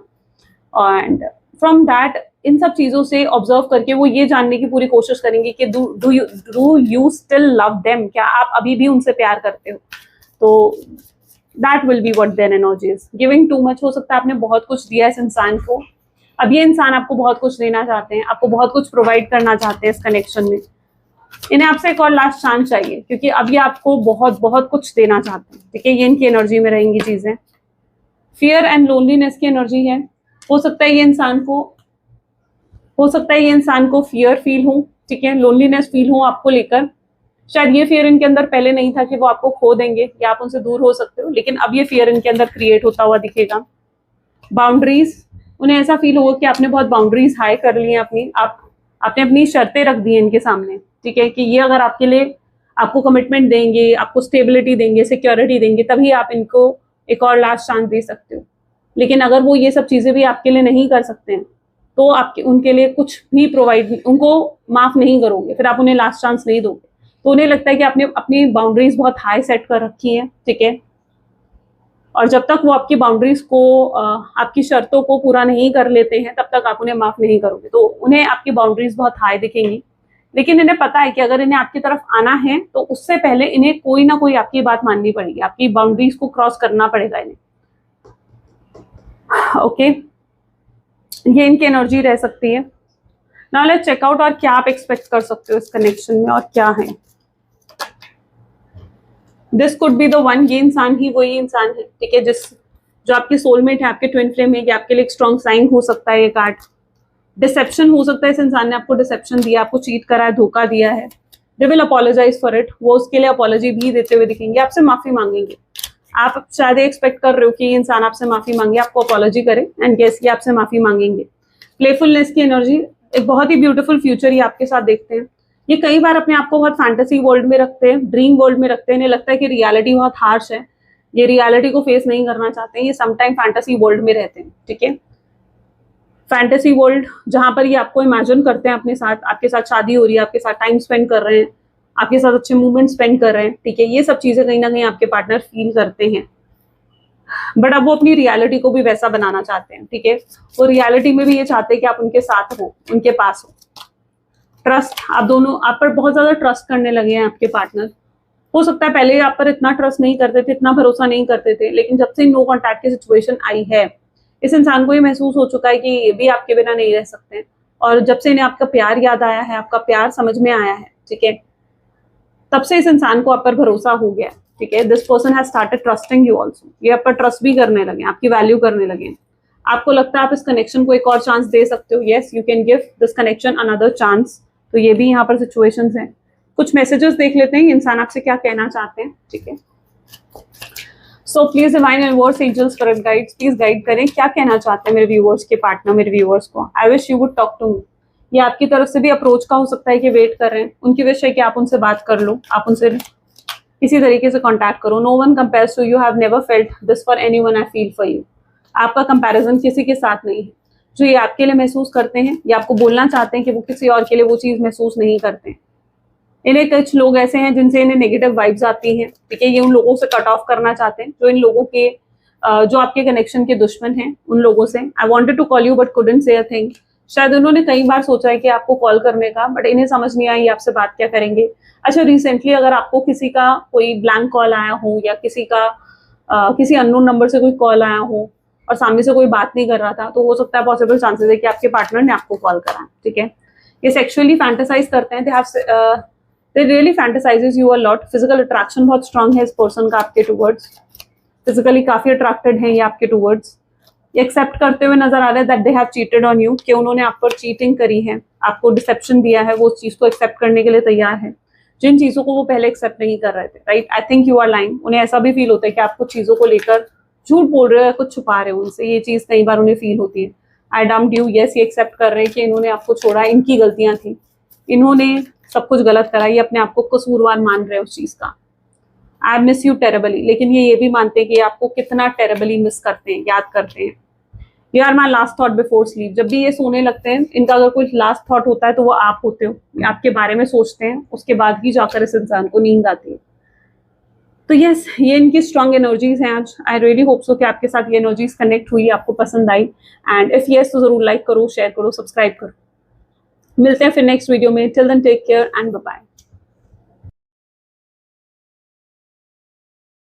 एंड फ्रॉम दैट, इन सब चीजों से ऑब्जर्व करके वो ये जानने की पूरी कोशिश करेंगे कि do you still love them, क्या आप अभी भी उनसे प्यार करते हो। तो that will be what their energy is. Giving too much, हो सकता है आपने बहुत कुछ दिया इस इंसान को, अब ये इंसान आपको बहुत कुछ देना चाहते हैं, आपको बहुत कुछ प्रोवाइड करना चाहते हैं इस कनेक्शन में। इन्हें आपसे एक और लास्ट चांस चाहिए, क्योंकि अब ये आपको बहुत बहुत कुछ देना चाहते हैं, ठीक है। ये इनकी एनर्जी में रहेंगी चीजें। फियर एंड लोनलीनेस की एनर्जी है। हो सकता है ये इंसान को फियर फील हो, ठीक है, लोनलीनेस फील हो आपको लेकर। शायद ये फियर इनके अंदर पहले नहीं था कि वो आपको खो देंगे या आप उनसे दूर हो सकते हो, लेकिन अब ये फियर इनके अंदर क्रिएट होता हुआ दिखेगा। बाउंड्रीज, उन्हें ऐसा फील होगा कि आपने बहुत बाउंड्रीज हाई कर ली हैं अपनी, आपने अपनी शर्तें रख दी हैं इनके सामने, ठीक है, कि ये अगर आपके लिए आपको कमिटमेंट देंगे, आपको स्टेबिलिटी देंगे, सिक्योरिटी देंगे, तभी आप इनको एक और लास्ट चांस दे सकते हो। लेकिन अगर वो ये सब चीजें भी आपके लिए नहीं कर सकते हैं तो आपके उनके लिए कुछ भी प्रोवाइड, उनको माफ नहीं करोगे, फिर आप उन्हें लास्ट चांस नहीं दोगे। तो उन्हें लगता है कि आपने अपनी बाउंड्रीज बहुत हाई सेट कर रखी हैं, ठीक है, और जब तक वो आपकी बाउंड्रीज को आपकी शर्तों को पूरा नहीं कर लेते हैं तब तक आप उन्हें माफ नहीं करोगे। तो उन्हें आपकी बाउंड्रीज बहुत हाई दिखेंगी, लेकिन इन्हें पता है कि अगर इन्हें आपकी तरफ आना है तो उससे पहले इन्हें कोई ना कोई आपकी बात माननी पड़ेगी, आपकी बाउंड्रीज को क्रॉस करना पड़ेगा इन्हें। ओके, ये इनकी एनर्जी रह सकती है। नाउ लेट्स चेक आउट और क्या आप एक्सपेक्ट कर सकते हो इस कनेक्शन में और क्या है। This could be the one, ये इंसान ही वही इंसान है, ठीक है, जो आपके सोलमेट है, आपके ट्विन फ्लेम है, कि आपके लिए एक स्ट्रॉन्ग साइन हो सकता है ये कार्ड। डिसेप्शन हो सकता है, इस इंसान ने आपको डिसेप्शन दिया, आपको चीट करा है, धोखा दिया है। They will apologise for it, वो उसके लिए अपोलॉजी भी देते हुए दिखेंगे, आपसे माफी मांगेंगे। आप शायद एक्सपेक्ट कर रहे हो कि ये इंसान आपसे माफी मांगे, आपको अपोलॉजी करे, एंड गेस ये आपसे माफी मांगेंगे। प्लेफुलनेस की एनर्जी, एक बहुत ही ब्यूटीफुल फ्यूचर ये आपके साथ देखते हैं। ये कई बार अपने आप को बहुत फैंटेसी वर्ल्ड में रखते हैं, ड्रीम वर्ल्ड में रखते हैं, इन्हें लगता है कि रियलिटी बहुत हार्श है, ये रियलिटी को फेस नहीं करना चाहते हैं, ये समटाइम फैंटेसी वर्ल्ड में रहते हैं, ठीक है। फैंटेसी वर्ल्ड जहां पर ये आपको इमेजिन करते हैं अपने साथ, आपके साथ शादी हो रही है, आपके साथ टाइम स्पेंड कर रहे हैं, आपके साथ अच्छे मूवमेंट स्पेंड कर रहे हैं, ठीक है, ये सब चीजें कहीं ना कहीं आपके पार्टनर फील करते हैं। बट अब वो अपनी रियलिटी को भी वैसा बनाना चाहते हैं, ठीक है, वो रियलिटी में भी ये चाहते हैं कि आप उनके साथ हो, उनके पास हो। ट्रस्ट, आप दोनों आप पर बहुत ज्यादा ट्रस्ट करने लगे हैं आपके पार्टनर। हो सकता है पहले आप पर इतना ट्रस्ट नहीं करते थे, इतना भरोसा नहीं करते थे, लेकिन जब से नो कॉन्टैक्ट की सिचुएशन आई है, इस इंसान को ये महसूस हो चुका है कि ये भी आपके बिना नहीं रह सकते हैं। और जब से इन्हें आपका प्यार याद आया है, आपका प्यार समझ में आया है, ठीक है, तब से इस इंसान को आप पर भरोसा हो गया, ठीक है। This person has started trusting you also, ये आप पर ट्रस्ट भी करने लगे, आपकी वैल्यू करने लगे। आपको लगता है आप इस कनेक्शन को एक और चांस दे सकते हो, yes you can give this connection another chance. तो ये भी यहाँ पर सिचुएशंस हैं। कुछ मैसेजेस देख लेते हैं इंसान आपसे क्या कहना चाहते हैं, ठीक है। So please divine universe, angels, spirit guides, please guide करें, क्या कहना चाहते हैं मेरे व्यूअर्स के पार्टनर, मेरे व्यूअर्स को। I wish you would talk to me. ये आपकी तरफ से भी अप्रोच का हो सकता है कि वेट कर रहे हैं, उनकी विश है कि आप उनसे बात कर लो, आप उनसे किसी तरीके से कांटेक्ट करो। No one compares to you, have never felt this for anyone, I feel for you. आपका कंपैरिजन किसी के साथ नहीं है। जो ये आपके लिए महसूस करते हैं, ये आपको बोलना चाहते हैं कि वो किसी और के लिए वो चीज महसूस नहीं करते हैं। इन्हें कुछ लोग ऐसे हैं जिनसे इन्हें नेगेटिव वाइब्स आती हैं, ठीक है, ये उन लोगों से कट ऑफ करना चाहते हैं, जो इन लोगों के जो आपके कनेक्शन के दुश्मन हैं, उन लोगों से। I wanted to call you but couldn't say a thing. शायद उन्होंने कई बार सोचा है कि आपको कॉल करने का, बट इन्हें समझ नहीं आई आपसे बात क्या करेंगे। अच्छा, रिसेंटली अगर आपको किसी का कोई ब्लैंक कॉल आया हो, या किसी का किसी अननोन नंबर से कोई कॉल आया हो और सामने से कोई बात नहीं कर रहा था, तो हो सकता है पॉसिबल चांसेस है कि आपके पार्टनर ने आपको कॉल करा है, ठीक है। ये सेक्सुअली फैंटेसाइज करते हैं, they really fantasizes you a lot. Physical attraction बहुत स्ट्रांग है इस पर्सन का आपके टूवर्ड्स, फिजिकली काफी अट्रैक्टेड है ये आपके टूवर्ड्स। ये एक्सेप्ट करते हुए नजर आ रहा है that they have cheated on you, कि उन्होंने आप पर चीटिंग करी है, आपको डिसेप्शन दिया है, वो उस चीज को एक्सेप्ट करने के लिए तैयार है, जिन चीजों को वो पहले एक्सेप्ट नहीं कर रहे थे, right. I think you are lying. उन्हें ऐसा भी फील होता है कि आप कुछ चीजों को लेकर झूठ बोल रहे हो या कुछ छुपा रहे हो उनसे, ये चीज कई बार उन्हें फील होती है। आई डम्प्ड यू, यस, ये एक्सेप्ट कर रहे हैं कि इन्होंने आपको छोड़ा, इनकी गलतियां थी, इन्होंने सब कुछ गलत करा, ये अपने आप को कसूरवार मान रहे हैं उस चीज का। आई मिस यू टेरेबली, लेकिन ये भी मानते हैं कि आपको कितना टेरेबली मिस करते हैं, याद करते हैं। You are my last thought before sleep, जब भी ये सोने लगते हैं, इनका अगर कोई लास्ट थॉट होता है तो वो आप होते हो, आपके बारे में सोचते हैं, उसके बाद ही जाकर इस इंसान को नींद आती है। तो यस, ये इनकी स्ट्रॉन्ग एनर्जीज हैं आज। आई रियली होप सो कि आपके साथ ये एनर्जीज कनेक्ट हुई, आपको पसंद आई, एंड इफ यस तो जरूर लाइक करो, शेयर करो, सब्सक्राइब करो। मिलते हैं फिर नेक्स्ट वीडियो में। Till then take care and bye bye.